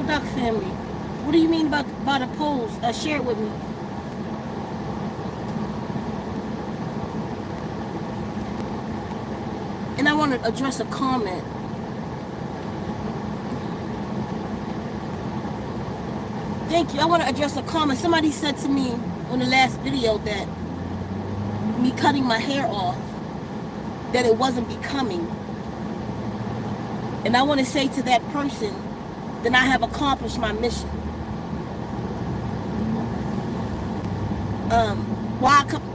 Duck family. What do you mean by the polls? Share it with me. And I want to address a comment. Thank you. I want to address a comment. Somebody said to me on the last video that me cutting my hair off, that it wasn't becoming. And I want to say to that person that I have accomplished my mission.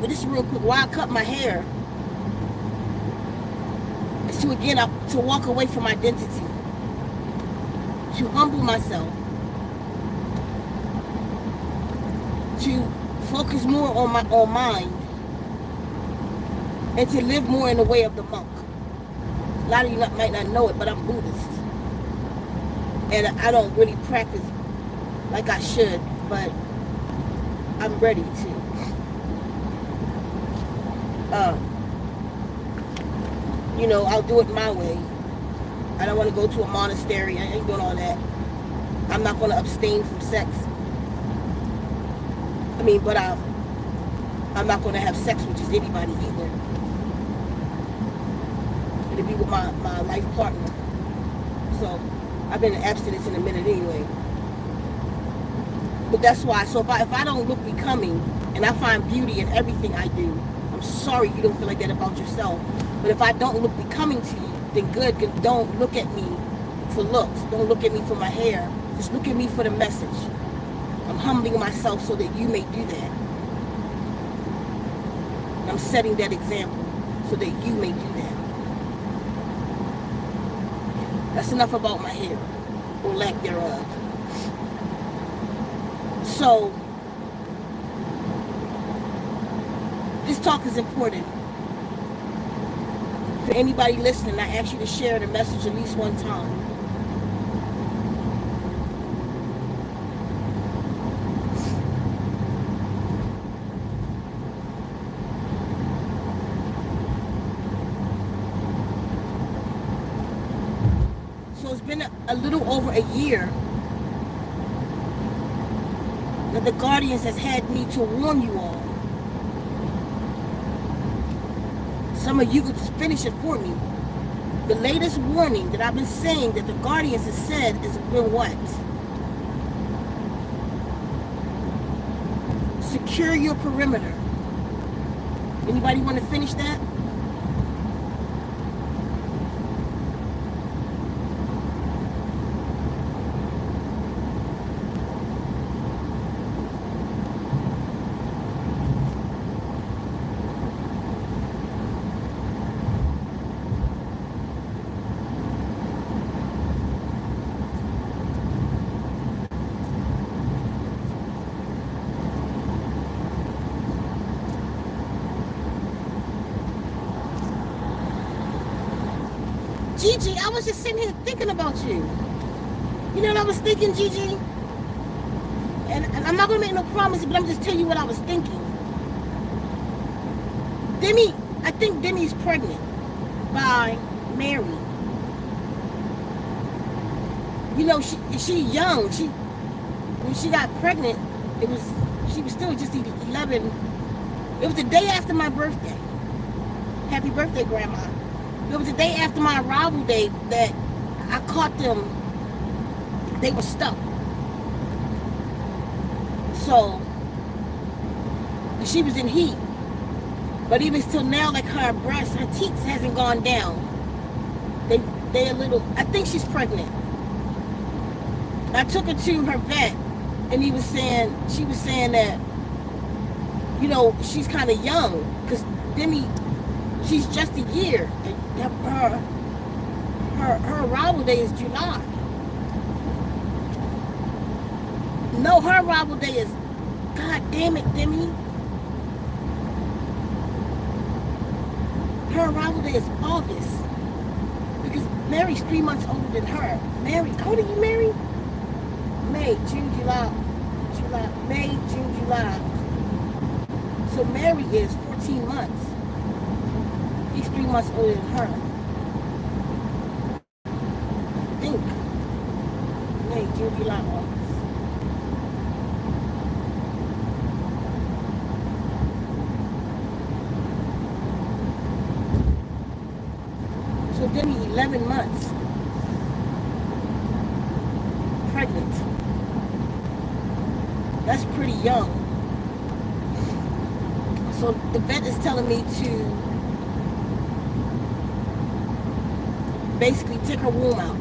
This is real quick. Why I cut my hair is to walk away from identity, to humble myself, to focus more on my own mind, and to live more in the way of the monk. A lot of you might not know it, but I'm Buddhist, and I don't really practice like I should, but I'm ready to. You know, I'll do it my way. I don't want to go to a monastery. I ain't doing all that. I'm not going to abstain from sex. I mean, but I'm not going to have sex with just anybody either. It'll be with my life partner. So I've been in abstinence in a minute anyway. But that's why. So if I don't look becoming, and I find beauty in everything I do, I'm sorry you don't feel like that about yourself. But if I don't look becoming to you, then good. Don't look at me for looks. Don't look at me for my hair. Just look at me for the message. I'm humbling myself so that you may do that. I'm setting that example so that you may do that. That's enough about my hair, or lack thereof. So, this talk is important. For anybody listening, I ask you to share the message at least one time. So it's been a little over a year that the Guardians has had me to warn you all. Some of you could just finish it for me. The latest warning that I've been saying that the Guardians has said has been what? Secure your perimeter. Anybody want to finish that? Gigi, I was just sitting here thinking about you. You know what I was thinking, Gigi? And I'm not going to make no promises, but I'm just telling you what I was thinking. Demi, I think Demi's pregnant by Mary. You know, she young. When she got pregnant, she was still just 11. It was the day after my birthday. Happy birthday, Grandma. It was the day after my arrival day that I caught them. They were stuck. So, she was in heat. But even still now, like her breast, her teats hasn't gone down. They a little, I think she's pregnant. I took her to her vet, and she was saying that, you know, she's kind of young, because Demi, she's just a year. Her arrival day is July. No, her arrival day is, God damn it, Demi. Her arrival day is August. Because Mary's 3 months older than her. Mary, how old are you, Mary? May, June, July. May, June, July. So Mary is 14 months. He's 3 months older than her. I think. May, June, July, August. So then 11 months pregnant. That's pretty young. So the vet is telling me to basically take her womb out,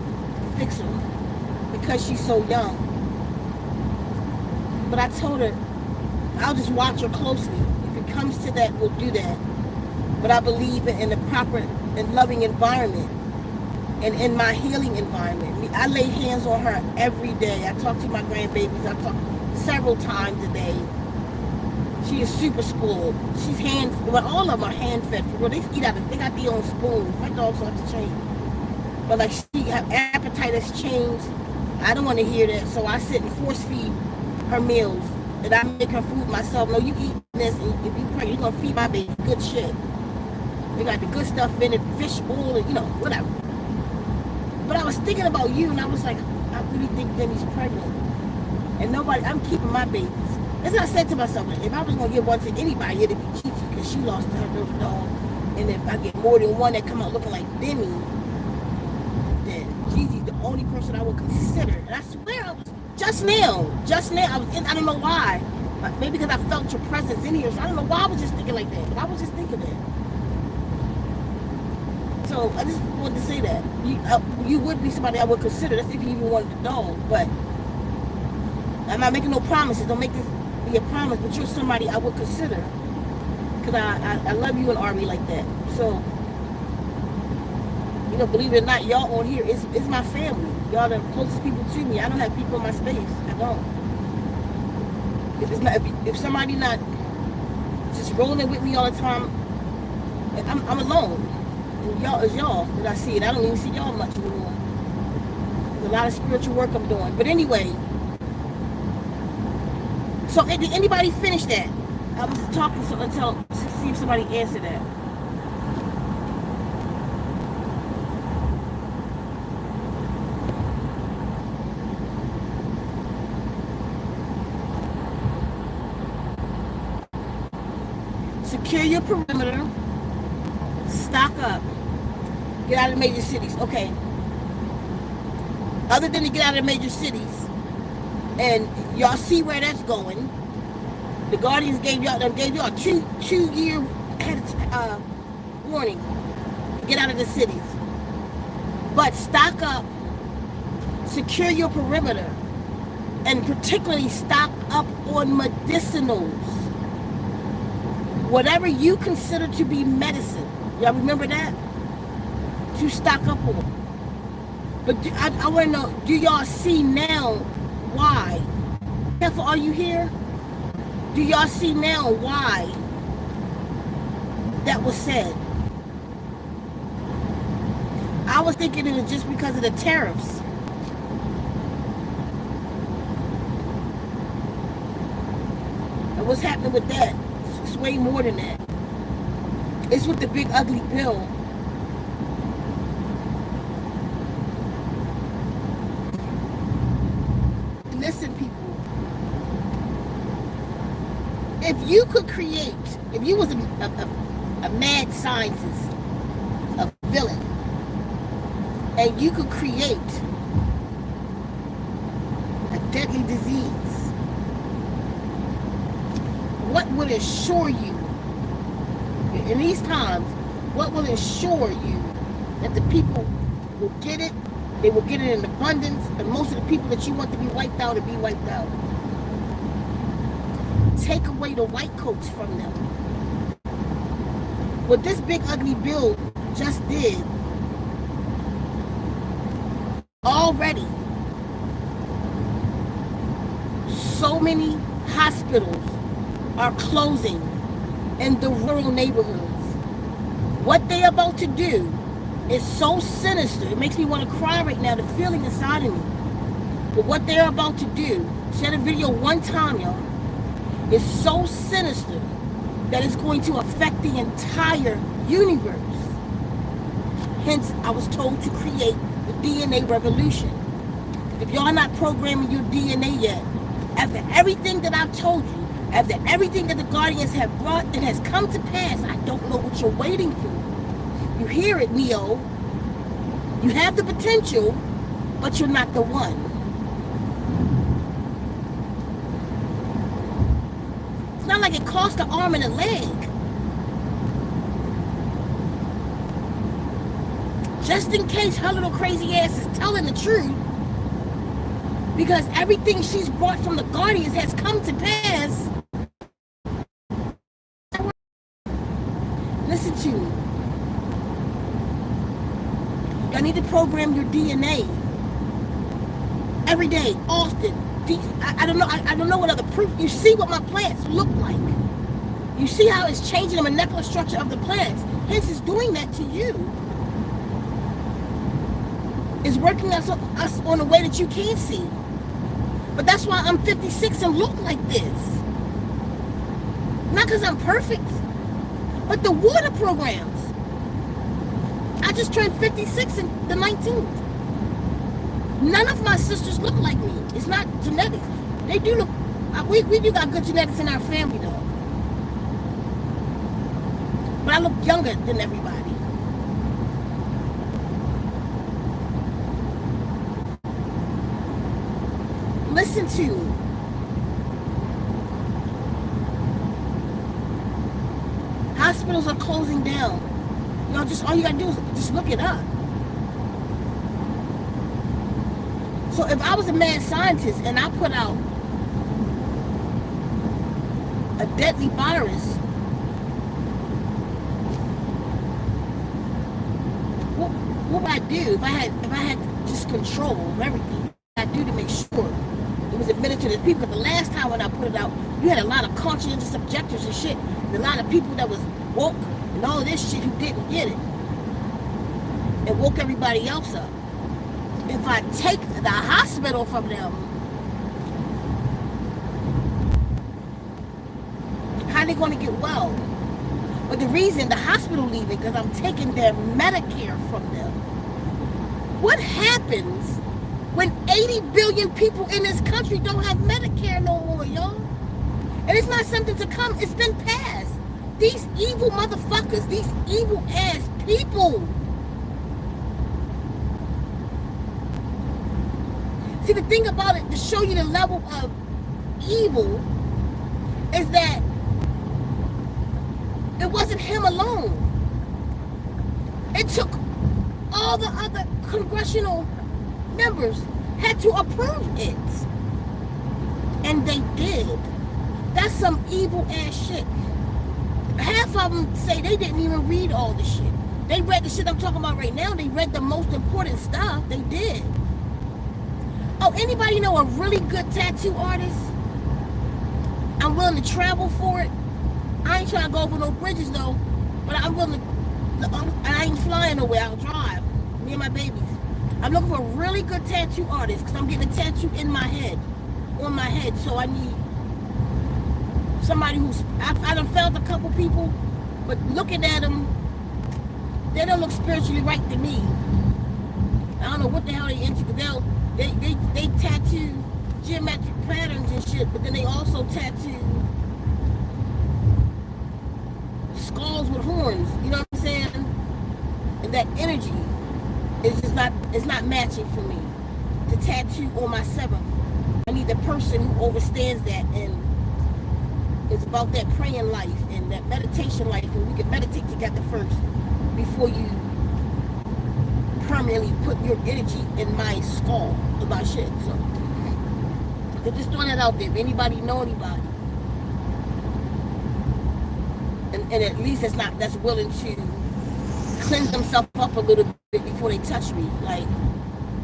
fix her, because she's so young. But I told her, I'll just watch her closely. If it comes to that, we'll do that. But I believe in a proper and loving environment and in my healing environment. I lay hands on her every day. I talk to my grandbabies. I talk several times a day. She is super spoiled. She's well, all of them are hand-fed. For real. They eat out of, they got their own spoons. My dogs have to change. But like, her appetite has changed. I don't want to hear that, so I sit and force feed her meals. And I make her food myself. No, you eat this, and if you pray, you're going to feed my baby good shit. They got the good stuff in it, fish bowl, and, you know, whatever. But I was thinking about you, and I was like, I really think Demi's pregnant. And nobody, I'm keeping my babies. That's what I said to myself. If I was going to give one to anybody, it'd be Cece, because she lost her little dog. And if I get more than one that come out looking like Demi, then Gigi's the only person I would consider. And I swear I was, just now, I was in, I don't know why. Maybe because I felt your presence in here. So I don't know why I was just thinking like that. But I was just thinking that. So I just wanted to say that. You would be somebody I would consider. That's if you even wanted a dog. But I'm not making no promises. Don't make this be a promise. But you're somebody I would consider. Because I love you and Army like that. So, you know, believe it or not, y'all on here is my family. Y'all the closest people to me. I don't have people in my space. I don't. If it's not, if somebody not just rolling with me all the time, I'm alone. And y'all is y'all that I see it. I don't even see y'all much anymore. There's a lot of spiritual work I'm doing. But anyway, so did anybody finish that? I was talking until see if somebody answered that. Secure your perimeter. Stock up. Get out of the major cities. Okay. Other than to get out of the major cities, and y'all see where that's going. The Guardians gave y'all a two-year warning to get out of the cities. But stock up, secure your perimeter, and particularly stock up on medicinals. Whatever you consider to be medicine. Y'all remember that? To stock up on. But I want to know, do y'all see now why? Careful, are you here? Do y'all see now why that was said? I was thinking it was just because of the tariffs. And what's happening with that? It's way more than that. It's with the big ugly bill. Listen, people. If you could create, if you was a mad scientist, a villain, and you could create a deadly disease, what would assure you, in these times, what will assure you that the people will get it, they will get it in abundance, and most of the people that you want to be wiped out will be wiped out? Take away the white coats from them. What this big ugly bill just did, already, so many hospitals are closing in the rural neighborhoods. What they're about to do is so sinister. It makes me want to cry right now, the feeling inside of me. But what they're about to do, share the video one time, y'all, is so sinister that it's going to affect the entire universe. Hence, I was told to create the DNA revolution. If If y'all not programming your DNA yet, after everything that I've told you, after everything that the guardians have brought, it has come to pass. I don't know what you're waiting for. You hear it, Neo. You have the potential, but you're not the one. It's not like it cost an arm and a leg. Just in case her little crazy ass is telling the truth, because everything she's brought from the guardians has come to pass. Listen to me. Y'all need to program your DNA every day, often. I don't know. I don't know what other proof. You see what my plants look like. You see how it's changing the molecular structure of the plants. Hence, it's doing that to you. It's working us on a way that you can't see. But that's why I'm 56 and look like this. Not because I'm perfect, but the water programs. I just turned 56 in the 19th. None of my sisters look like me. It's not genetics. They do look, we do got good genetics in our family though. But I look younger than everybody. Listen to me. Hospitals are closing down. Y'all just, all you gotta do is just look it up. So if I was a mad scientist and I put out a deadly virus, what would I do if I had just control of everything? What would I do to make sure it was administered to people? Because the last time when I put it out, you had a lot of conscientious objectors and shit, and a lot of people that was woke and all of this shit who didn't get it, and woke everybody else up. If I take the hospital from them, how are they going to get well? But the reason the hospital leaving, because I'm taking their Medicare from them. What happens when 80 billion people in this country don't have Medicare no more, y'all? And it's not something to come, it's been passed. These evil motherfuckers, these evil ass people. See, the thing about it, to show you the level of evil, is that it wasn't him alone. It took all the other congressional members had to approve it. And they did. That's some evil ass shit. Half of them say they didn't even read all the shit. They read the shit I'm talking about right now. They read the most important stuff. They did. Oh, anybody know a really good tattoo artist? I'm willing to travel for it. I ain't trying to go over no bridges though, but I'm willing to, I ain't flying nowhere, I'll drive. Me and my babies. I'm looking for a really good tattoo artist because I'm getting a tattoo in my head, on my head. So I need somebody who's, I done found a couple people, but looking at them, they don't look spiritually right to me. I don't know what the hell they into, because they tattoo geometric patterns and shit, but then they also tattoo skulls with horns, you know what I'm saying? And that energy is just not, it's not matching for me to tattoo on my 7th. I need the person who understands that, and it's about that praying life and that meditation life, and we can meditate together first before you permanently put your energy in my skull about shit. So they're just throwing that out there. If anybody know anybody, and at least that's willing to cleanse themselves up a little bit before they touch me, like,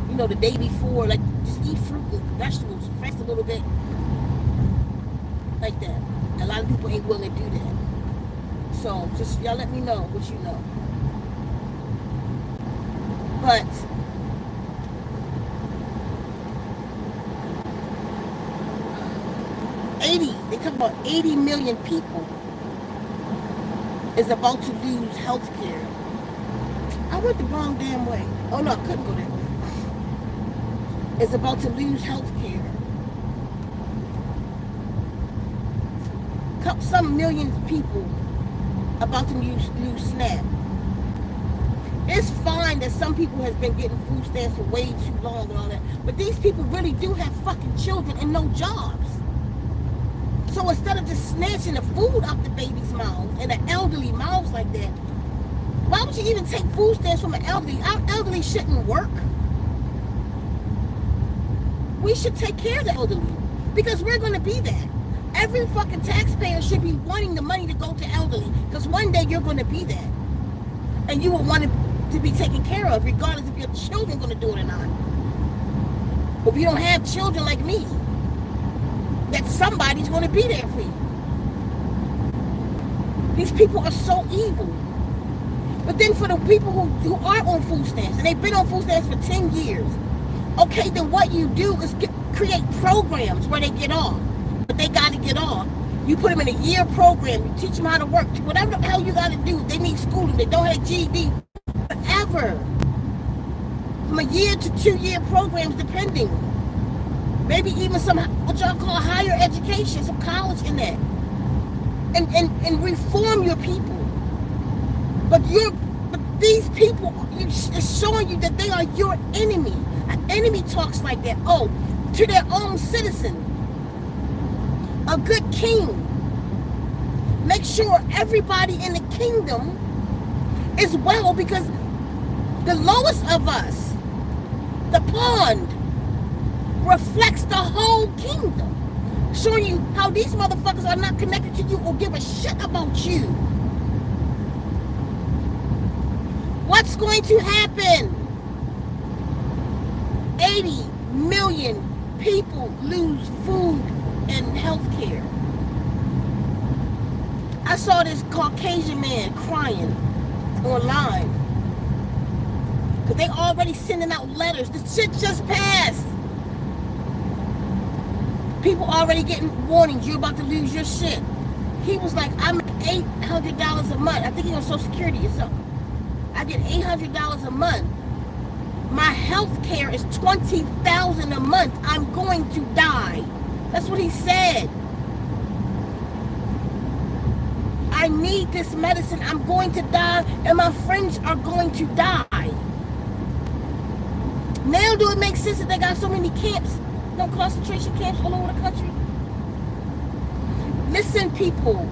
you know, the day before, like, just eat fruit and vegetables, rest a little bit, like that. A lot of people ain't willing to do that. So just y'all let me know what you know. But they talk about 80 million people is about to lose health care. I went the wrong damn way. Oh no, I couldn't go that way. is about to lose health care. Some millions of people about to lose SNAP. It's fine that some people has been getting food stamps for way too long and all that, but these people really do have fucking children and no jobs. So instead of just snatching the food out the baby's mouths and the elderly mouths like that, why would you even take food stamps from an elderly? Our elderly shouldn't work. We should take care of the elderly because we're going to be that. Every fucking taxpayer should be wanting the money to go to elderly because one day you're going to be that. And you will want it to be taken care of regardless if your children are going to do it or not. If you don't have children like me, that somebody's going to be there for you. These people are so evil. But then for the people who are on food stamps, and they've been on food stamps for 10 years, okay, then what you do is create programs where they get off. But they got to get off. You put them in a year program. You teach them how to work. Whatever the hell you got to do. They need schooling. They don't have GED. Whatever. From a year to 2-year programs, depending. Maybe even some, what y'all call higher education, some college in that. And reform your people. But these people, it's showing you that they are your enemy. An enemy talks like that. Oh, to their own citizen. A good king. Make sure everybody in the kingdom is well, because the lowest of us, the pond, reflects the whole kingdom. Showing you how these motherfuckers are not connected to you or give a shit about you. What's going to happen? 80 million people lose food and health care. I saw this Caucasian man crying online because they already sending out letters. The shit just passed. People already getting warnings. You're about to lose your shit. He was like, I make $800 a month. I think he's on Social Security or something. I get $800 a month. My health care is $20,000 a month. I'm going to die. That's what he said. I need this medicine. I'm going to die, and my friends are going to die. Now do it make sense that they got so many camps, no concentration camps all over the country? Listen, people.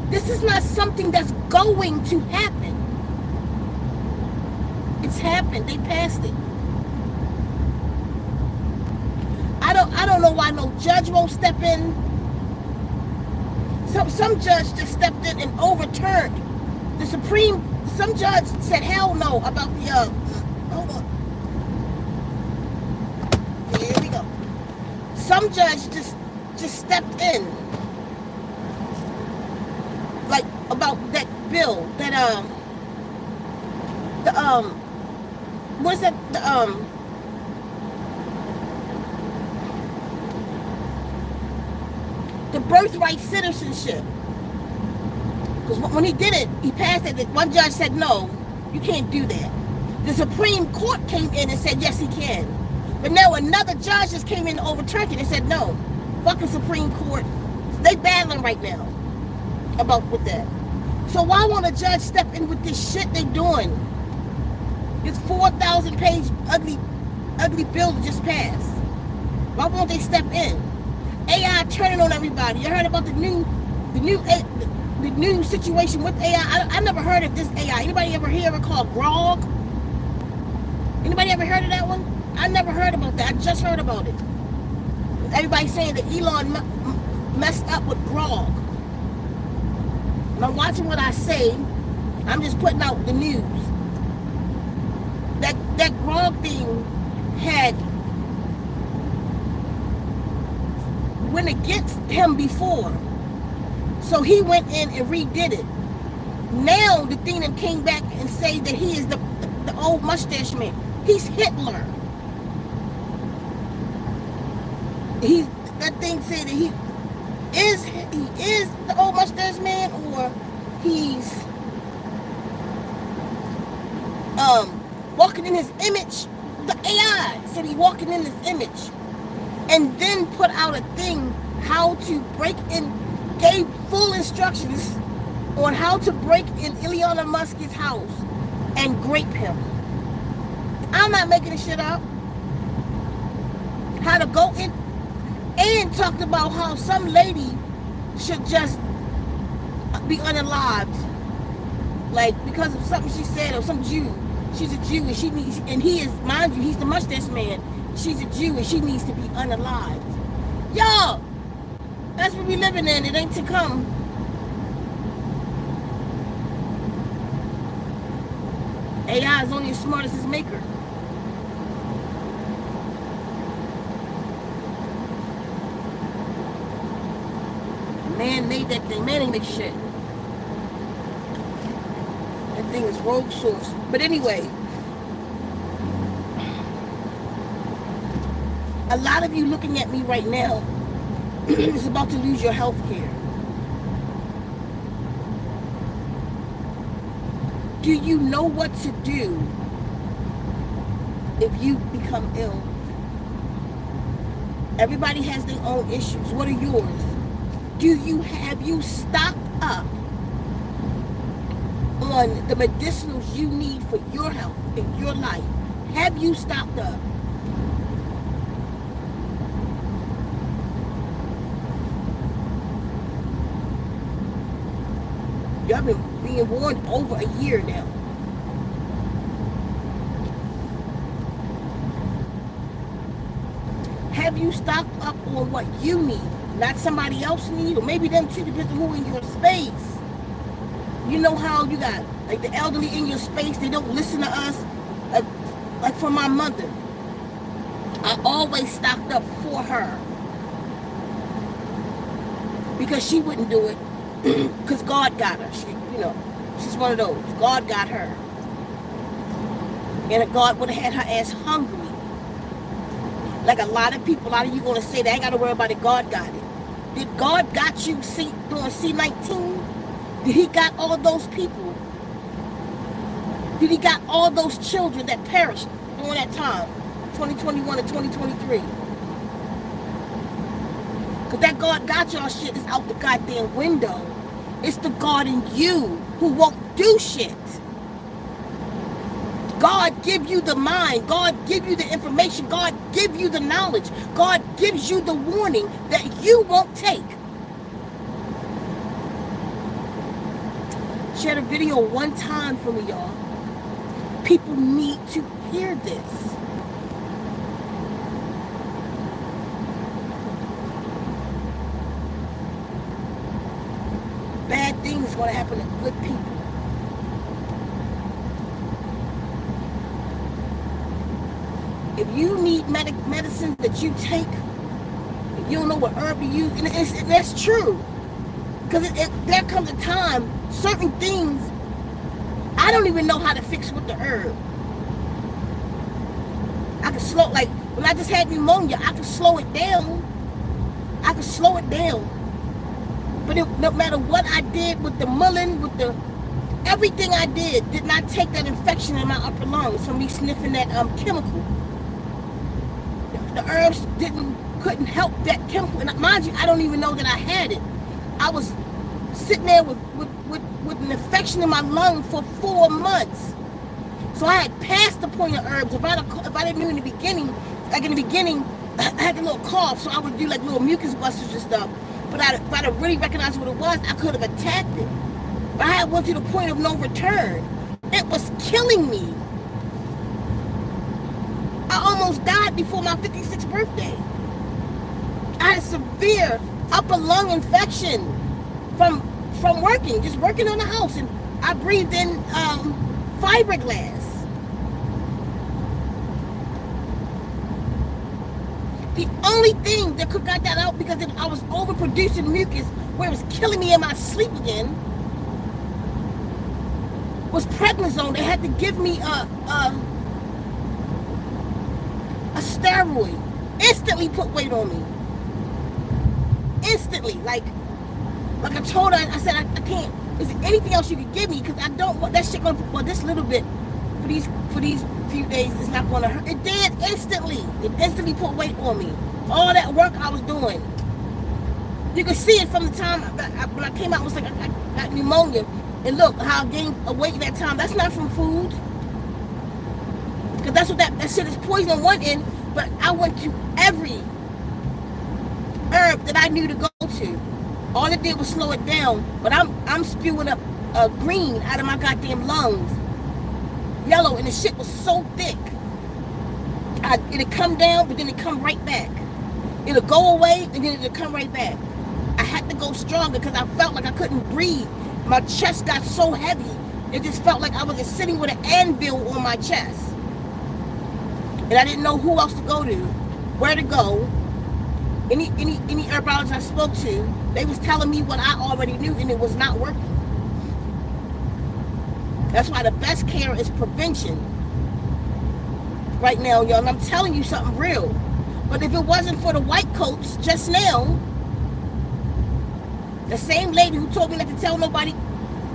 This is not something that's going to happen. It's happened. They passed it. I don't know why no judge won't step in. Some judge just stepped in and overturned the Supreme. Some judge said hell no about the hold on. Here we go. Some judge just stepped in, like about that bill that what is that, the birthright citizenship. Because when he did it, he passed it. One judge said, no, you can't do that. The Supreme Court came in and said, yes, he can. But now another judge just came in and overturned it and said, no, fucking Supreme Court. They battling right now with that. So why won't a judge step in with this shit they doing? This 4,000-page ugly bill that just passed. Why won't they step in? AI turning on everybody. You heard about the new situation with AI? I never heard of this AI. Anybody ever hear it called Grog? Anybody ever heard of that one? I never heard about that. I just heard about it. Everybody's saying that Elon messed up with Grog. And I'm watching what I say. I'm just putting out the news. That Grog thing had went against him before. So he went in and redid it. Now the thing that came back and say that he is the old mustache man. He's Hitler. That thing said that he is the old mustache man, or he's walking in his image. The AI said he walking in this image. And then put out a thing how to break in, gave full instructions on how to break in Elon Musk's house and grape him. I'm not making this shit up. How to go in, and talked about how some lady should just be unalived, like because of something she said, or some Jew. She's a Jew and she needs, and he is, mind you, he's the mustache man. She's a Jew and she needs to be unalived. Y'all, that's what we living in. It ain't to come. AI is only as smart as its maker. Man made that thing. Man ain't make shit. That thing is rogue source. But anyway, a lot of you looking at me right now is about to lose your health care. Do you know what to do if you become ill? Everybody has their own issues. What are yours? Have you stocked up on the medicinals you need for your health in your life? Have you stocked up? Y'all been being warned over a year now. Have you stocked up on what you need? Not somebody else need, or maybe them too, depends on who in your space. You know how you got, like the elderly in your space, they don't listen to us. Like for my mother, I always stocked up for her. Because she wouldn't do it. Because God got her. She, you know, she's one of those. God got her. And God would have had her ass hungry. Like a lot of people, a lot of you going to say that, I ain't got to worry about it, God got it. Did God got you doing C-19? Did he got all those people? Did he got all those children that perished during that time, 2021 and 2023? Because that God got y'all shit is out the goddamn window. It's the God in you who won't do shit. God give you the mind. God give you the information. God give you the knowledge. God gives you the warning that you won't take. Share the video one time for me, y'all. People need to hear this. Bad things going to happen to good people. If you need medicines that you take, if you don't know what herb to use, and that's true. Because there comes a time, certain things, I don't even know how to fix with the herb. I can slow, like, when I just had pneumonia, I could slow it down. I could slow it down. But no matter what I did with the mullein, with the, everything I did not take that infection in my upper lungs from me sniffing that chemical. The herbs couldn't help that chemical. And mind you, I don't even know that I had it. I was sitting there with an infection in my lung for 4 months. So I had passed the point of herbs. If I didn't know in the beginning, like in the beginning, I had a little cough, so I would do like little mucus busters and stuff. But if I'd have really recognized what it was, I could have attacked it. But I had went to the point of no return. It was killing me. I almost died before my 56th birthday. I had severe upper lung infection from working, just working on the house, and I breathed in fiberglass. The only thing that could got that out, because I was overproducing mucus where it was killing me in my sleep again, was prednisone. They had to give me a steroid. Instantly put weight on me. Instantly. Like I told her, I said, I can't. Is there anything else you could give me? Because I don't want that shit going to, well, this little bit for these few days, it's not going to hurt. It did instantly. It instantly put weight on me. All that work I was doing. You could see it from the time when I came out. It was like I got pneumonia. And look how I gained weight that time. That's not from food. Because that's what that shit is poison on one end. But I went to every herb that I knew to go to. All it did was slow it down. But I'm spewing up green out of my goddamn lungs. Yellow, and the shit was so thick. It'd come down, but then it'd come right back. It'll go away, and then it'll come right back. I had to go stronger because I felt like I couldn't breathe. My chest got so heavy. It just felt like I was just sitting with an anvil on my chest. And I didn't know who else to go to, where to go. Any herbologist I spoke to, they was telling me what I already knew, and it was not working. That's why the best care is prevention. Right now, y'all, and I'm telling you something real. But if it wasn't for the white coats just now, the same lady who told me not to tell nobody,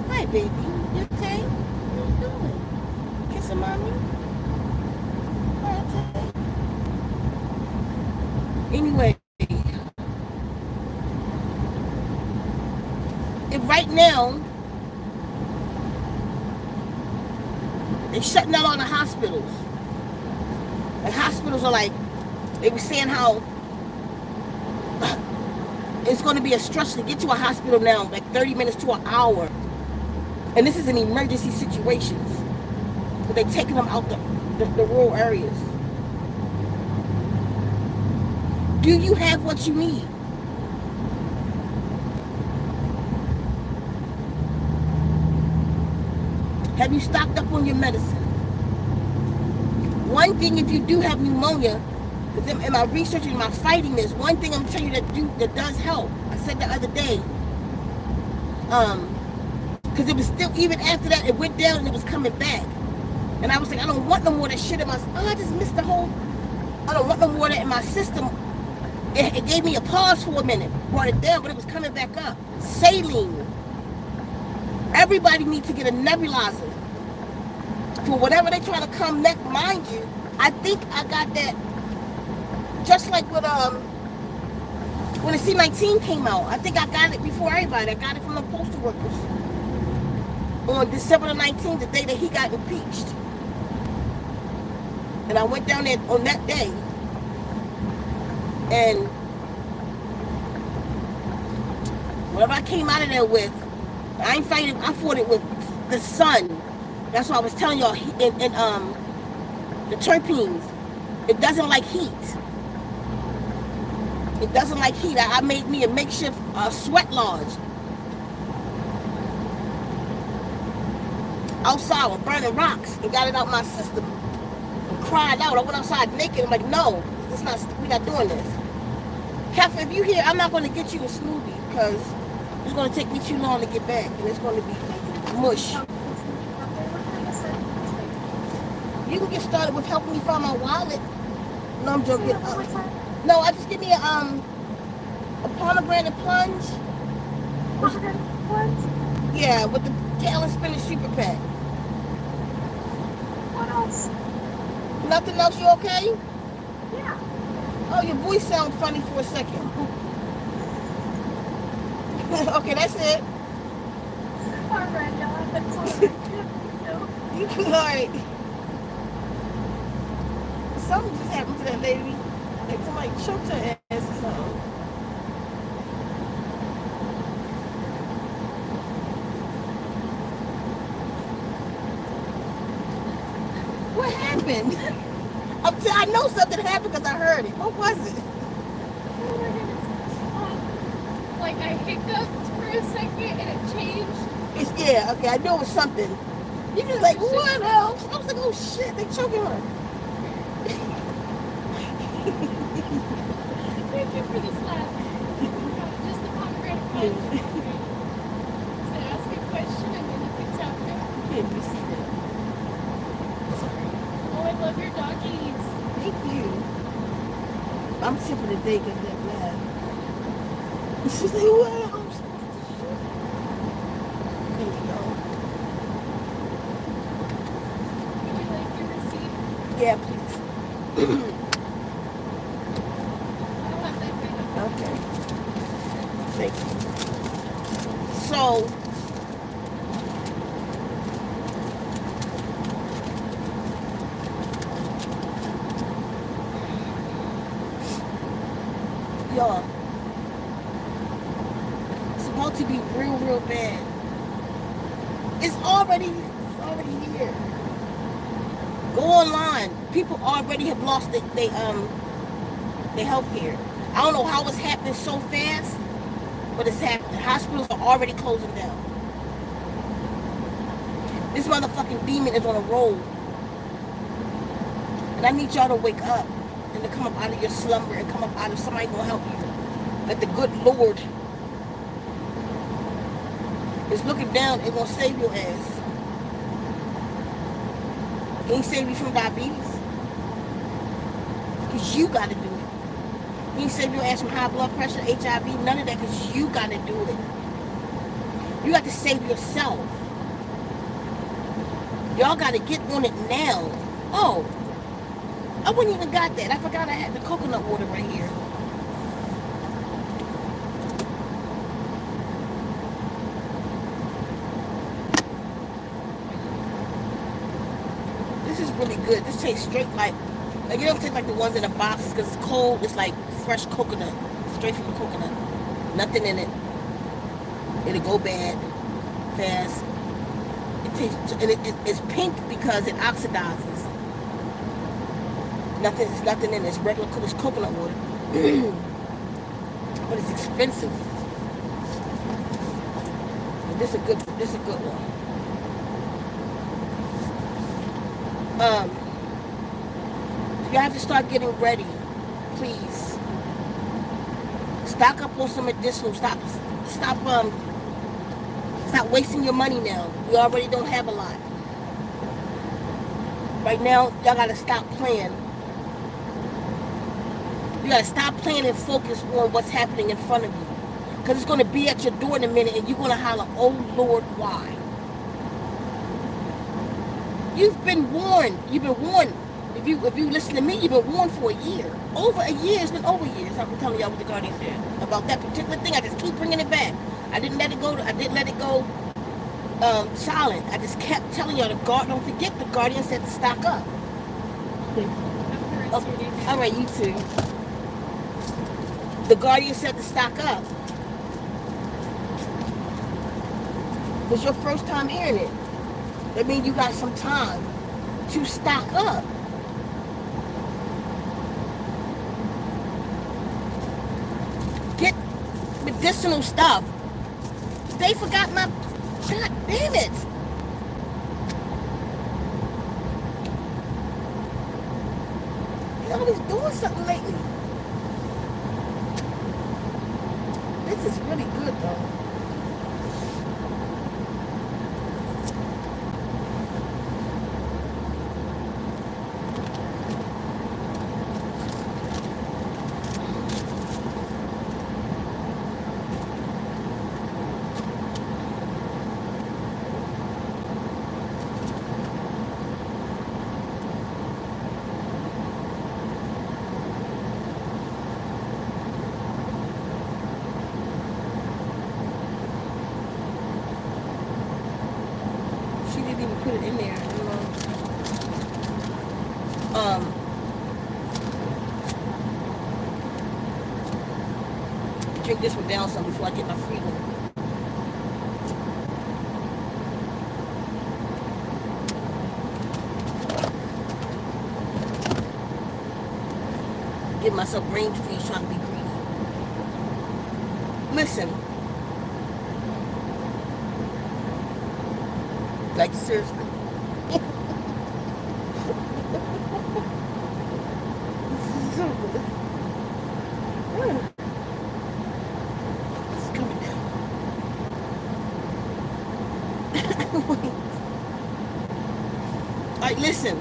hi baby, you okay? What are you doing? Kissing mommy? Okay. Anyway, if right now, they're shutting down all the hospitals. The hospitals are like, they were saying how it's going to be a stretch to get to a hospital now, like 30 minutes to an hour. And this is in emergency situations. But they're taking them out the rural areas. Do you have what you need? Have you stocked up on your medicine? One thing, if you do have pneumonia, because in my research and my fighting this, one thing I'm telling you that does help. I said the other day, because it was still, even after that, it went down and it was coming back. And I was like, I don't want no more of that shit in my, I just missed the whole, I don't want no more of that in my system. It gave me a pause for a minute, brought it down, but it was coming back up. Saline. Everybody needs to get a nebulizer for whatever they try to come next. Mind you, I think I got that just like with when the C-19 came out. I think I got it before everybody. I got it from the postal workers on December the 19th, the day that he got impeached. And I went down there on that day, and whatever I came out of there with, I ain't fighting. I fought it with the sun. That's why I was telling y'all in the terpenes. It doesn't like heat. It doesn't like heat. I made me a makeshift sweat lodge outside with burning rocks and got it out my system. And cried out. I went outside naked. I'm like, no, we're not doing this. Kathy, if you here, I'm not going to get you a smoothie because it's going to take me too long to get back, and it's going to be mush. You can get started with helping me find my wallet. No, I'm joking. No, I just give me a pomegranate plunge. Pomegranate plunge? Yeah, with the kale and spinach super pack. What else? Nothing else? You okay? Yeah. Oh, your voice sounds funny for a second. Okay, that's it. Alright, y'all. That's all right. You alright. Something just happened to that lady. Like somebody choked her ass or something. What happened? I know something happened because I heard it. What was it? Oh my goodness. Like I hiccuped for a second and it changed. Yeah, okay, I knew it was something. You just like, what else? I was like, oh shit, they choking her. Thank you for this laugh. Just the pomegranate punch. So I ask a question and then it gets out there. Can't you see that? Sorry. Oh, I love your doggies. Thank you. I'm sipping today because they're mad. She's like, what else? There you go. Would you like your receipt? Yeah, please. I want that better. Okay. Thank you. So, y'all, it's about to be real, real bad. It's already here. Go online. People already have lost their health care. I don't know how it's happening so fast, but it's happening. Hospitals are already closing down. This motherfucking demon is on a roll. And I need y'all to wake up and to come up out of your slumber and come up out of somebody gonna help you. That the good Lord is looking down and gonna save your ass. He ain't save you from diabetes. Because you gotta do it. He ain't save your ass from high blood pressure, HIV, none of that, because you gotta do it. You got to save yourself. Y'all gotta get on it now. Oh, I wouldn't even got that. I forgot I had the coconut water right here. This is really good. This tastes straight like you don't taste like the ones in the boxes because it's cold. It's like fresh coconut, straight from the coconut. Nothing in it. It'll go bad fast. It tastes, and it's pink because it oxidizes. There's nothing in it. It's regular, it's coconut water, but it's expensive. But this is a good one. You have to start getting ready, please. Stock up on some medicinal. Stop wasting your money now. You already don't have a lot. Right now, y'all gotta stop playing. You gotta stop playing and focus on what's happening in front of you. Because it's gonna be at your door in a minute and you're gonna holler, oh Lord, why? You've been warned. You've been warned. If you listen to me, you've been warned for a year. Over a year. It's been over years. I've been telling y'all what the Guardian said about that particular thing. I just keep bringing it back. I didn't let it go silent. I just kept telling y'all don't forget the Guardian said to stock up. All right, you too. The Guardian said to stock up. It was your first time hearing it. That means you got some time to stock up. Get medicinal stuff. They forgot my... God damn it. You're always doing something lately. This is really good though. Put it in there. Drink this one down some before I get my free one. Get myself brain freeze trying to be greedy. Listen. Like, seriously. So good. It's coming down. Alright, listen.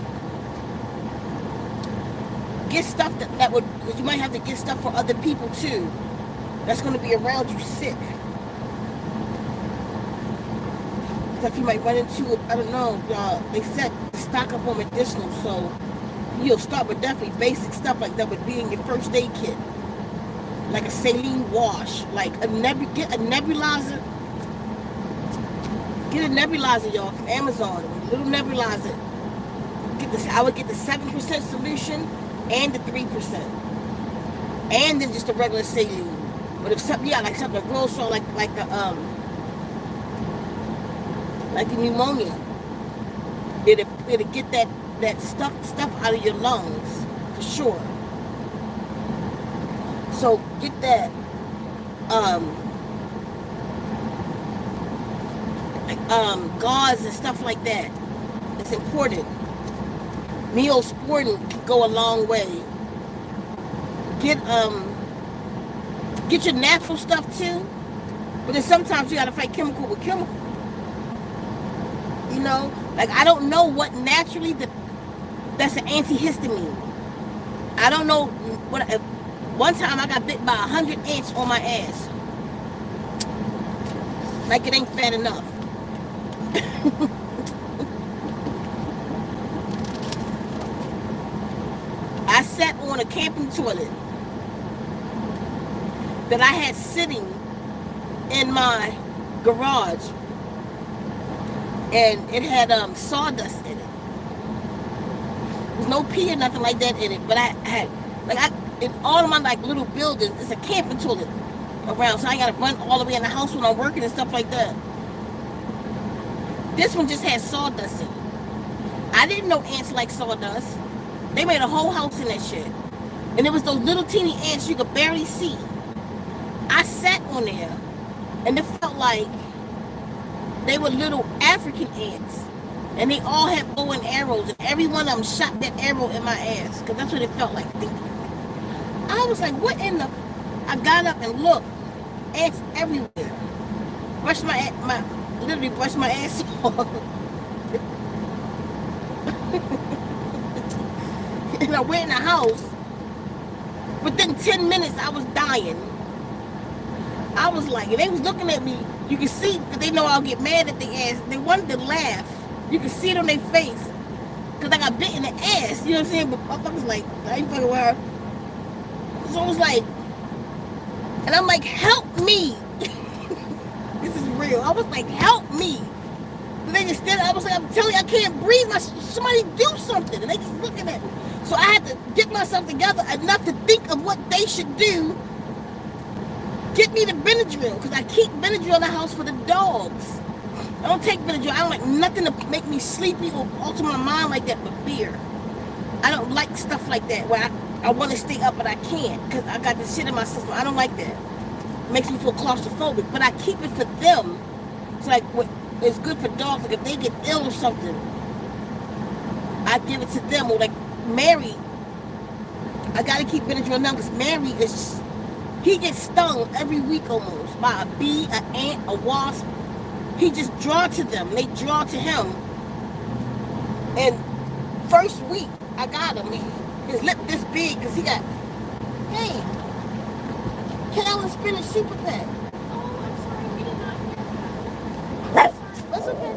Get stuff that would, because you might have to get stuff for other people too. That's going to be around you sick. Stuff you might run into, I don't know, they said stock up on medicinal, so you'll start with definitely basic stuff like that would be in your first aid kit. Like a saline wash, like get a nebulizer. Get a nebulizer, y'all, from Amazon. A little nebulizer. I would get the 7% solution and the 3%. And then just the regular saline. But if something, yeah, like something real strong, like the pneumonia, it'll get that stuff out of your lungs for sure. So get that gauze and stuff like that. It's important. Neosporin can go a long way. Get your natural stuff too, but then sometimes you gotta fight chemical with chemical. You know, like I don't know what naturally that's an antihistamine. I don't know what. One time I got bit by 100 ants on my ass. Like it ain't fat enough. I sat on a camping toilet that I had sitting in my garage, and it had sawdust in it. There's no pee or nothing like that in it, but I had in all of my like little buildings, it's a camping toilet around, so I gotta run all the way in the house when I'm working and stuff like that. This one just had sawdust in it. I didn't know ants like sawdust. They made a whole house in that shit, and it was those little teeny ants you could barely see. I sat on there, and it felt like they were little African ants, and they all had bow and arrows, and every one of them shot that arrow in my ass, because that's what it felt like. I was like, what in the... I got up and looked. Ants everywhere. Literally brushed my ass off. And I went in the house. Within 10 minutes, I was dying. I was like, and they was looking at me. You can see that they know I'll get mad at their ass. They wanted to laugh. You can see it on their face. Because I got bit in the ass. You know what I'm saying? But motherfuckers like, I ain't fucking with her. So I was like, and I'm like, help me. This is real. I was like, help me. But they just I was like, I'm telling you, I can't breathe. Somebody do something. And they just looking at me. So I had to get myself together enough to think of what they should do. Get me the Benadryl, because I keep Benadryl in the house for the dogs. I don't take Benadryl. I don't like nothing to make me sleepy or alter my mind like that but beer. I don't like stuff like that where I want to stay up but I can't because I got this shit in my system. I don't like that. It makes me feel claustrophobic. But I keep it for them. It's like it's good for dogs. Like if they get ill or something, I give it to them. Or like Mary, I got to keep Benadryl now because Mary he gets stung every week almost by a bee, an ant, a wasp. He just draw to them. They draw to him. And first week I got him. His lip this big because he got, hey, kale and spinach super pack. Oh, I'm sorry, we did not hear that. That's okay.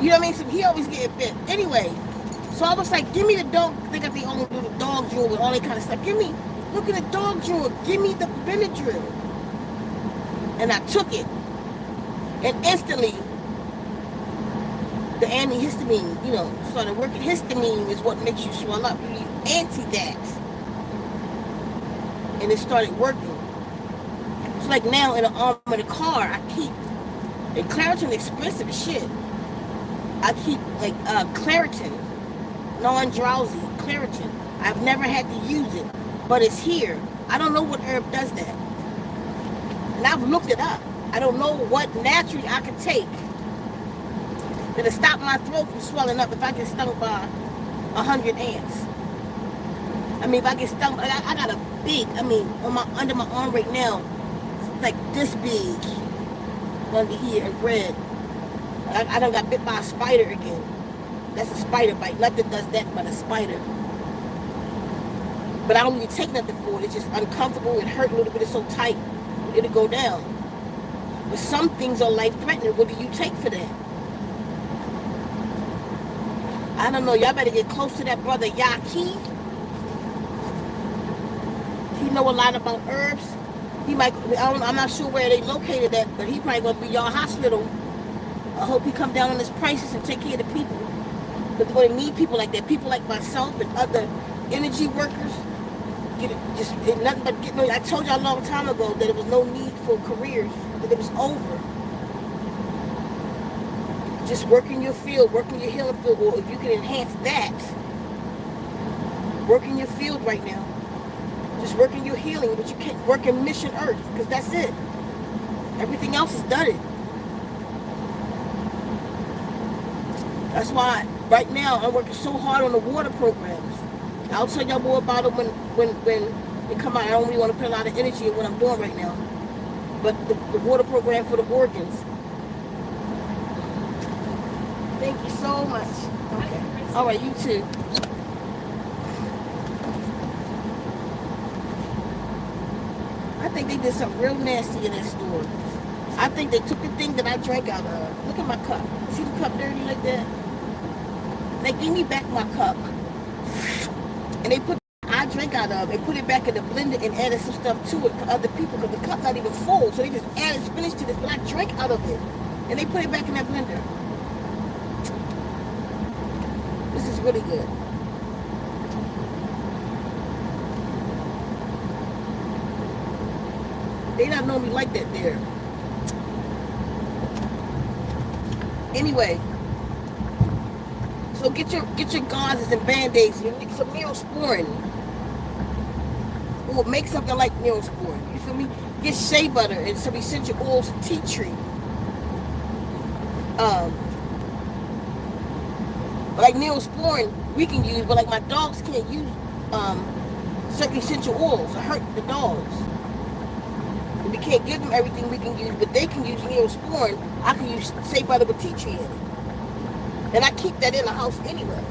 You know what I mean? So he always getting bit. Anyway, so I was like, give me the dog. They got their own little dog drawer with all that kind of stuff. Look at the dog drawer. Give me the Benadryl. And I took it. And instantly, the antihistamine, started working. Histamine is what makes you swell up. You need anti that. And it started working. It's like now in the arm of the car, I keep, and Claritin expensive shit. I keep like Claritin, non-drowsy Claritin. I've never had to use it, but it's here. I don't know what herb does that. And I've looked it up. I don't know what naturally I could take that'll stop my throat from swelling up if I get stung by 100 ants. I mean, if I get stung, I got a big, under my arm right now, it's like this big, under here in red. I done got bit by a spider again. That's a spider bite. Nothing does that but a spider. But I don't really take nothing for it. It's just uncomfortable. It hurt a little bit. It's so tight. It'll go down. But some things are life-threatening. What do you take for that? I don't know. Y'all better get close to that brother Yaki. He know a lot about herbs. He might. I'm not sure where they located at, but he probably gonna be y'all hospital. I hope he come down on his prices and take care of the people. But they're gonna need people like that. People like myself and other energy workers. Get it, just it, nothing but get no. I told y'all a long time ago that there was no need for careers. That it was over. Just work in your field, work in your healing field, or if you can enhance that, work in your field right now. Just work in your healing, but you can't work in Mission Earth, because that's it. Everything else is done it. That's why right now I'm working so hard on the water programs. I'll tell y'all more about it when it come out. I don't really want to put a lot of energy in what I'm doing right now. But the water program for the organs. Thank you so much. Okay. All right, you too. I think they did something real nasty in that store. I think they took the thing that I drank out of. Look at my cup. See the cup dirty like that? They gave me back my cup. And they put I drank out of and put it back in the blender and added some stuff to it for other people because the cup not even full. So they just added spinach to this, but I drank out of it. And they put it back in that blender. This is really good. They not normally like that there. Anyway, so get your gauzes and band-aids. You need some Neosporin. Or make something like Neosporin. You feel me? Get shea butter and some essential oils, tea tree. Like Neosporin we can use, but like my dogs can't use certain essential oils. It hurt the dogs. We can't give them everything we can use, but they can use Neosporin. I can use shea butter with tea tree in it. And I keep that in the house anyway.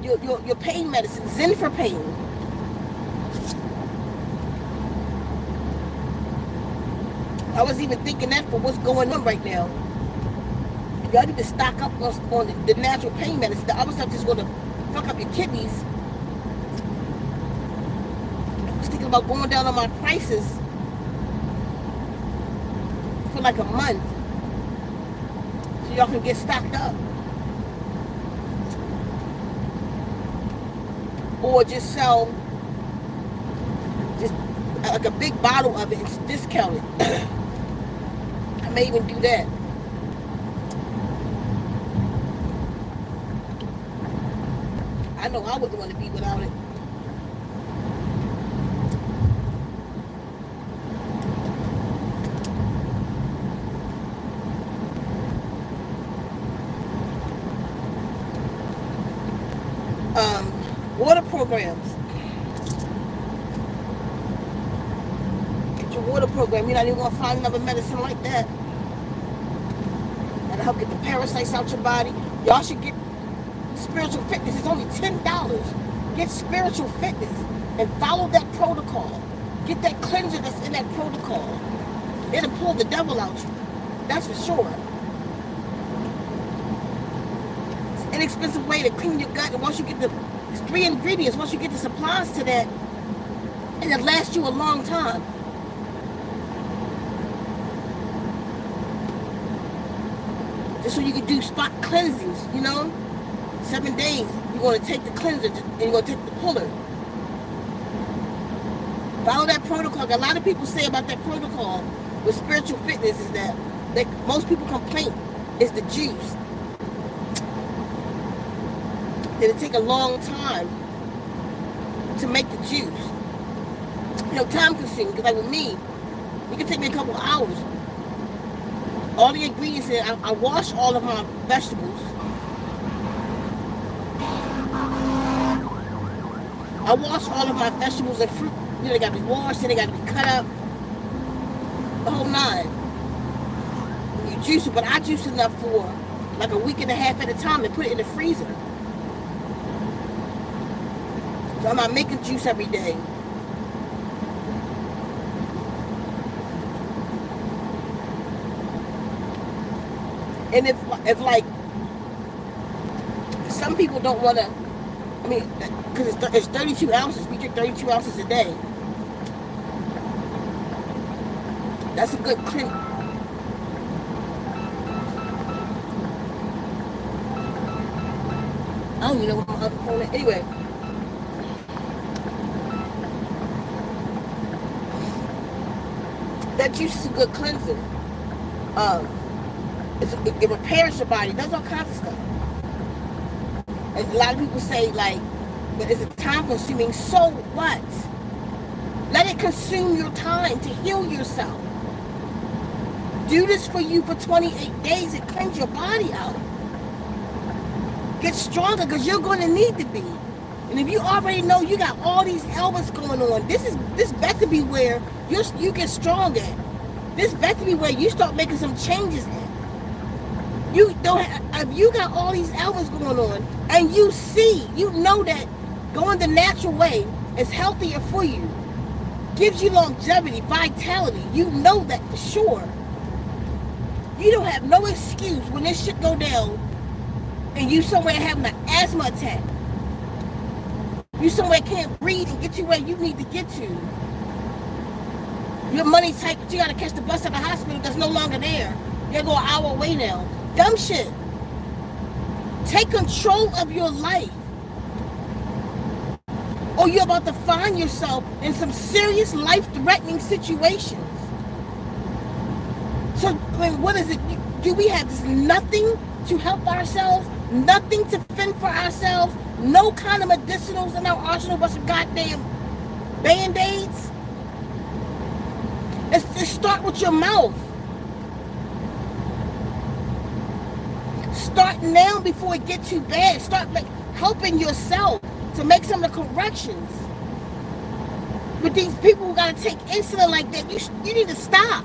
Your pain medicine, Zen for pain. I was even thinking that for what's going on right now. Y'all need to stock up on the natural pain medicine. The other stuff is going to fuck up your kidneys. I was thinking about going down on my prices for like a month. So y'all can get stocked up. Or just sell just like a big bottle of it and just discount it. I may even do that. I know I wouldn't want to be without it. Water programs. Get your water program. You're not even going to find another medicine like that. That'll help get the parasites out your body. Y'all should get spiritual fitness. It's only $10. Get spiritual fitness and follow that protocol. Get that cleanser that's in that protocol. It'll pull the devil out you. That's for sure. It's an inexpensive way to clean your gut, and once you get the 3 ingredients, once you get the supplies to that, and it lasts you a long time. Just so you can do spot cleansings, you know? 7 days, you're going to take the cleanser and you're going to take the puller. Follow that protocol. A lot of people say about that protocol with spiritual fitness is that most people complain is the juice. It'll take a long time to make the juice. You know, time consuming. Because like with me, it can take me a couple of hours. All the ingredients in it, I wash all of my vegetables. I wash all of my vegetables and fruit. You know, they got to be washed, and they got to be cut up. The whole 9. You juice it, but I juice enough for like a week and a half at a time and put it in the freezer. So I'm not making juice every day. And if like, some people don't want to, I mean, because it's 32 ounces. We drink 32 ounces a day. That's a good clean. I don't even know what my other phone is. Anyway. That juice is a good cleanser. It repairs your body. It does all kinds of stuff. And a lot of people say, like, but it's a time consuming. So what? Let it consume your time to heal yourself. Do this for you for 28 days and cleanse your body out. Get stronger, because you're going to need to be. And if you already know you got all these ailments going on, this better be where you get strong at. This better be where you start making some changes at. You don't have, if you got all these ailments going on, and you know that going the natural way is healthier for you, gives you longevity, vitality. You know that for sure. You don't have no excuse when this shit go down and you somewhere having an asthma attack. You somewhere can't breathe and get you where you need to get to. Your money's tight, but you gotta catch the bus to the hospital that's no longer there. You gotta go an hour away now. Dumb shit. Take control of your life. Or you're about to find yourself in some serious life-threatening situations. So, I mean, what is it? Do we have this nothing to help ourselves? Nothing to fend for ourselves? No kind of medicinals in our arsenal but some goddamn Band-Aids? Let's start with your mouth. Start now before it gets too bad. Start helping yourself to make some of the corrections. But these people who gotta take insulin like that, you need to stop.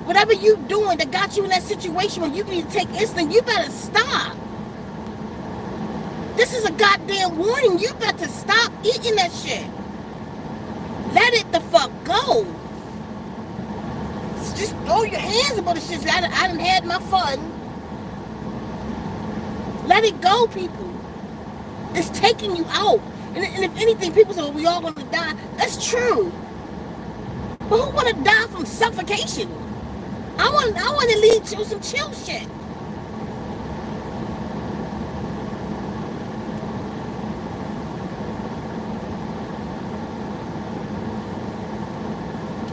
Whatever you doing that got you in that situation where you need to take insulin, you better stop. This is a goddamn warning. You better stop eating that shit. Let it the fuck go. Just throw your hands about the shit. I done had my fun. Let it go, people. It's taking you out. And if anything, people say, well, we all want to die. That's true. But who want to die from suffocation? I want to lead to some chill shit.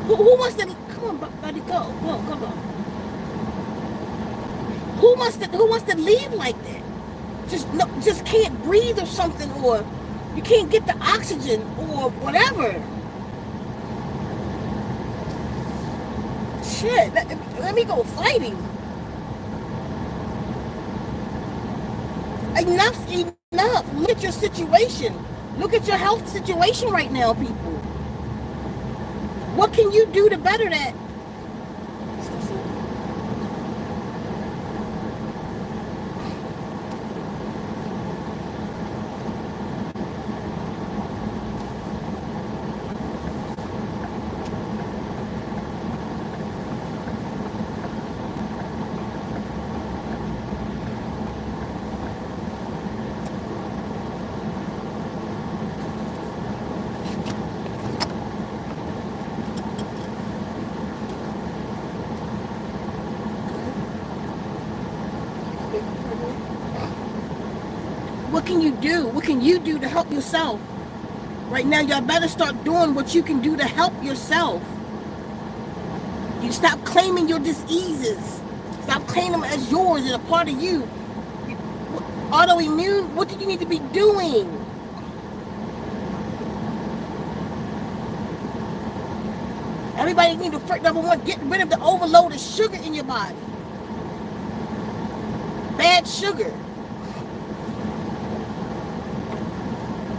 Who wants to, come on, buddy, go. Who wants to leave like that? Just can't breathe or something, or you can't get the oxygen or whatever. Shit, let me go fighting. Enough's enough. Look at your situation. Look at your health situation right now, people. What can you do to better that? What can you do? What can you do to help yourself? Right now, y'all better start doing what you can do to help yourself. You stop claiming your diseases. Stop claiming them as yours and a part of you. Autoimmune, what do you need to be doing? Everybody need to, number one, get rid of the overload of sugar in your body. Bad sugar.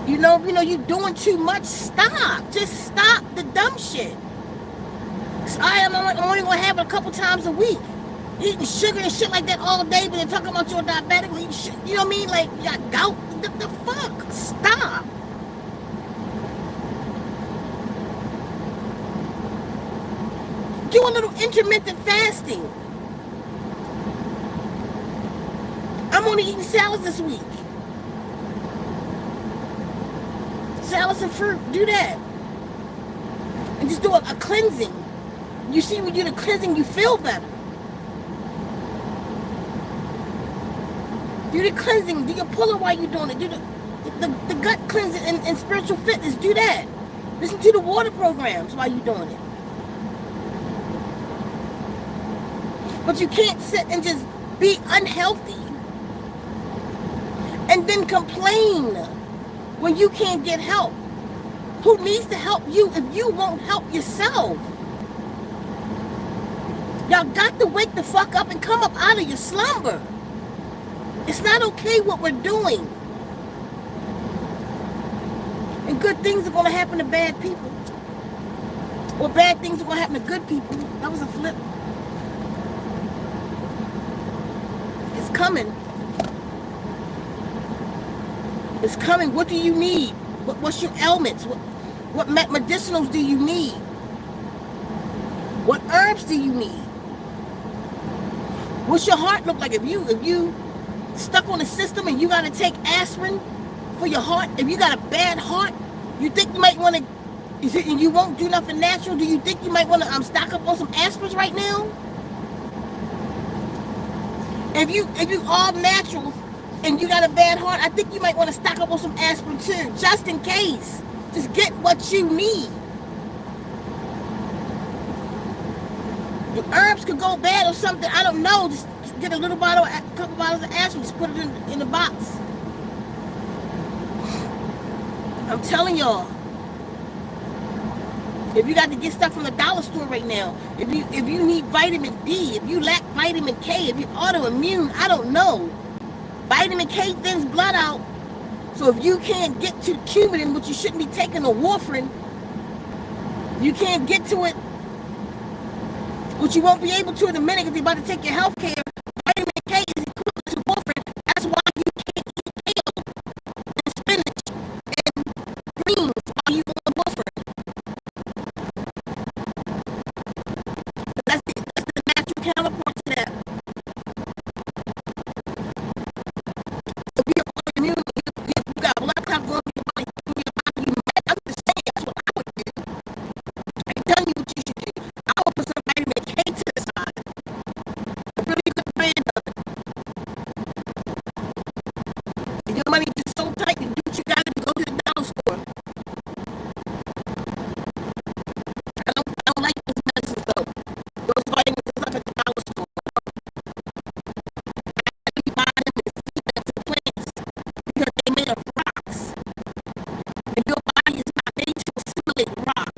You know, you're doing too much. Stop. Just stop the dumb shit. I'm only going to have it a couple times a week. Eating sugar and shit like that all day, but they're talking about you're diabetic. You know what I mean? Like, you got gout. The fuck? Stop. Do a little intermittent fasting. I'm only eating salads this week. Salads and fruit, do that. And just do a cleansing. You see, when you do the cleansing, you feel better. Do the cleansing, do your puller while you're doing it. Do the gut cleansing and spiritual fitness, do that. Listen to the water programs while you're doing it. But you can't sit and just be unhealthy and then complain when you can't get help. Who needs to help you if you won't help yourself? Y'all got to wake the fuck up and come up out of your slumber. It's not okay what we're doing. And good things are going to happen to bad people. Or bad things are going to happen to good people. That was a flip. It's coming. It's coming. What do you need? What's your ailments? What medicinals do you need? What herbs do you need? What's your heart look like? If you stuck on the system and you got to take aspirin for your heart, if you got a bad heart, you think you might want to, and you won't do nothing natural, do you think you might want to stock up on some aspirins right now? If you all natural and you got a bad heart, I think you might want to stock up on some aspirin too, just in case. Just get what you need. The herbs could go bad or something, I don't know. Just get a little bottle, a couple bottles of aspirin, just put it in the box. I'm telling y'all. If you got to get stuff from the dollar store right now, if you need vitamin D, if you lack vitamin K, if you're autoimmune, I don't know. Vitamin K thins blood out. So if you can't get to Coumadin, which you shouldn't be taking, or warfarin, you can't get to it, which you won't be able to in a minute because you're about to take your health care. Vitamin K is equivalent to warfarin. That's why you can't eat kale and spinach and greens while you on warfarin. That's the natural counterpart to that. So if you're autoimmune, you got blood clot going through your body, you might, I'm just saying, that's what I would do. I can tell you what you should do. I would put some vitamin K to the side. A really good brand of it. If your money is so tight, you do what you gotta do, go to the dollar store. I don't like those medicines though. Those vitamins are up at the dollar store. I be buying them and feed them to plants because they made of rocks. And your body is not made to assimilate rock.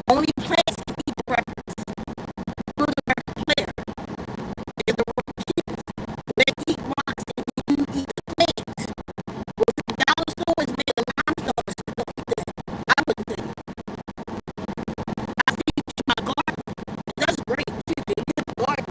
Only plants can eat the records. You're the record player. They're the record keepers. They eat rocks and you eat the plants. Well, the dollar store is made of limestone, so don't eat that. I wouldn't do it. I feed it to my garden. That's great too. If you get the garden.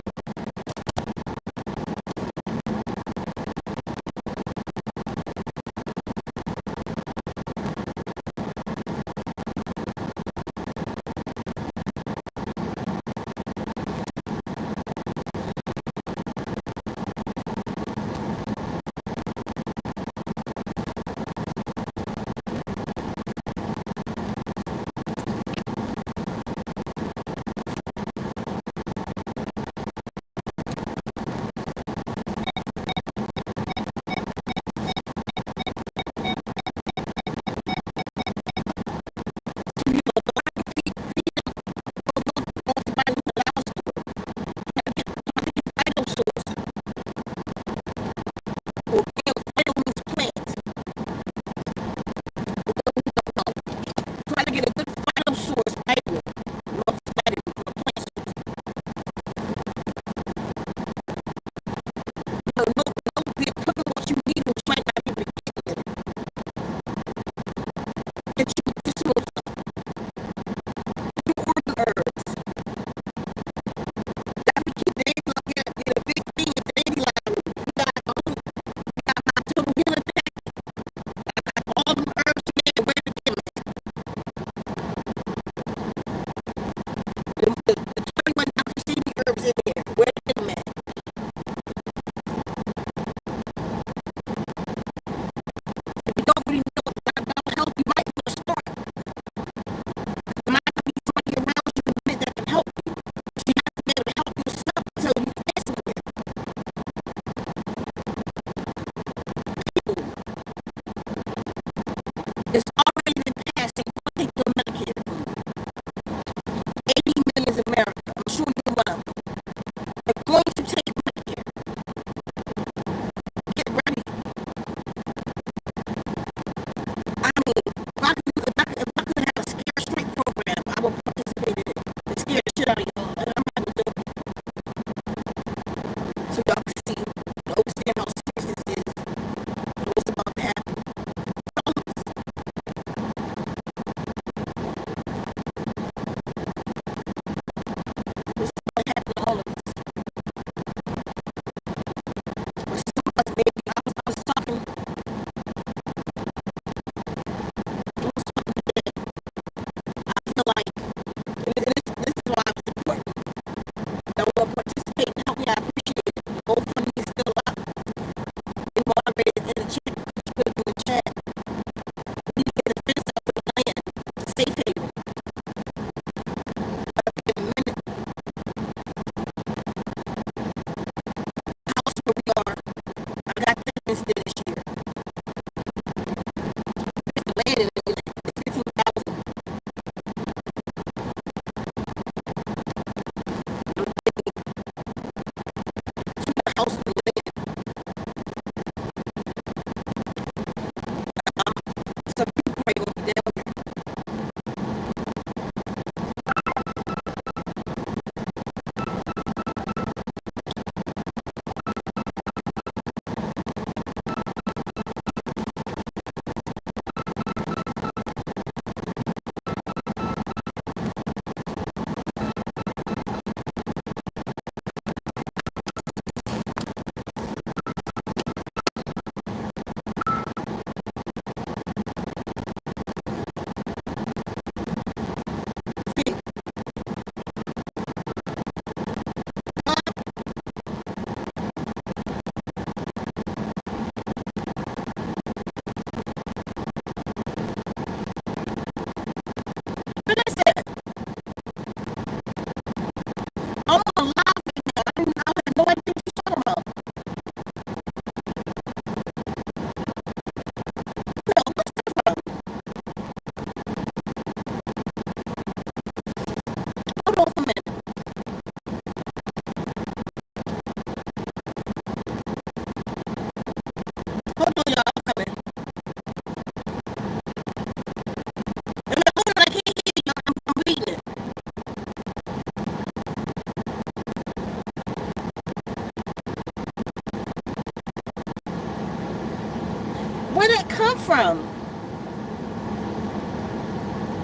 from?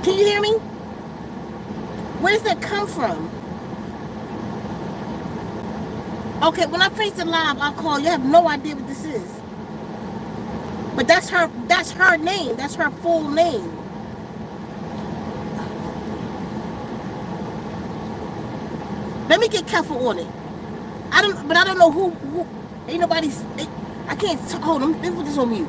Can you hear me? Where does that come from? Okay, when I face the live, I'll call you. I have no idea what this is. But that's her name. That's her full name. Let me get careful on it. I don't know who ain't nobody's. I can't hold on. Let me put this on mute.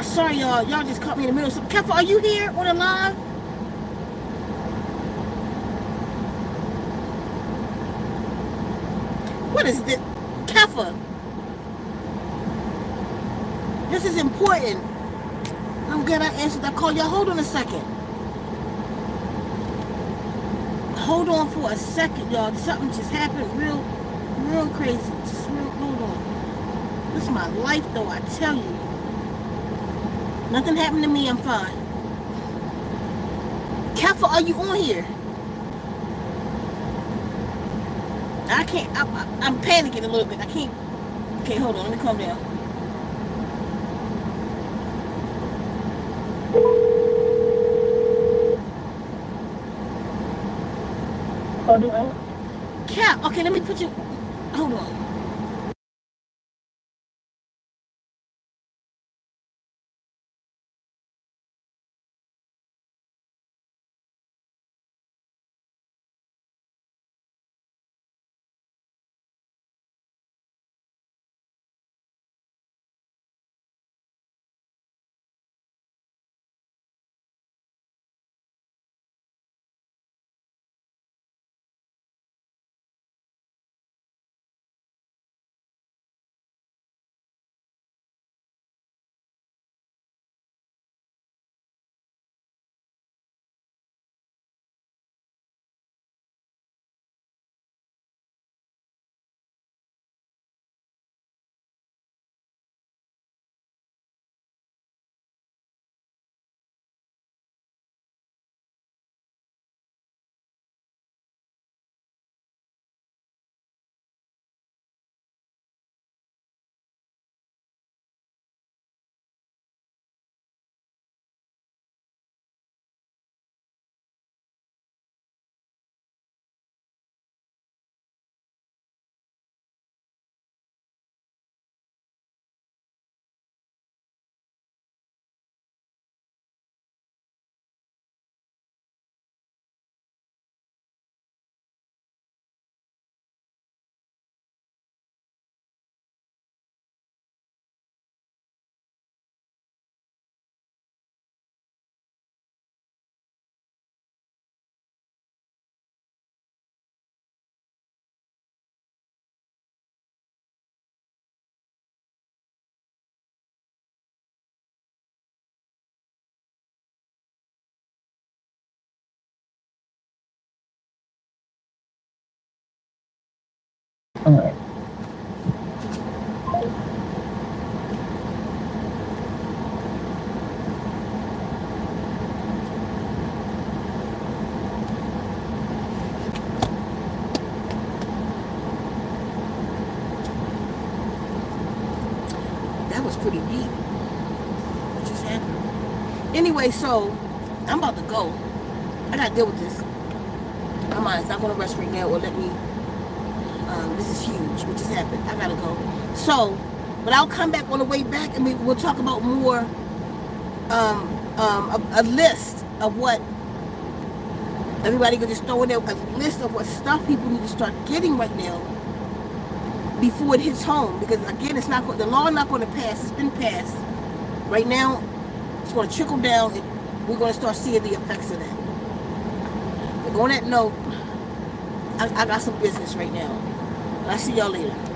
Sorry, y'all. Y'all just caught me in the middle. So, careful. Are you here on the live? What is this? Keffa. This is important. I'm glad I answered that call. Y'all, hold on a second. Hold on for a second, y'all. Something just happened real crazy. Just real, hold on. This is my life, though, I tell you. Nothing happened to me. I'm fine. Keffa, are you on here? I can't. I'm panicking a little bit. I can't. Okay, hold on. Let me calm down. Hold on. Cap. Okay, let me put you. Hold on. All right. That was pretty deep. What just happened? Anyway, so I'm about to go. I gotta deal with this. My mind's not gonna rest right now or let me. This is huge. What just happened? I gotta go. So, but I'll come back on the way back and we'll talk about more. A list of what Everybody could just throw in there a list of what stuff people need to start getting right now before it hits home. Because again, it's not the law is not going to pass. It's been passed. Right now, it's going to trickle down, and we're going to start seeing the effects of that. But on that note, I got some business right now. I'll see y'all later.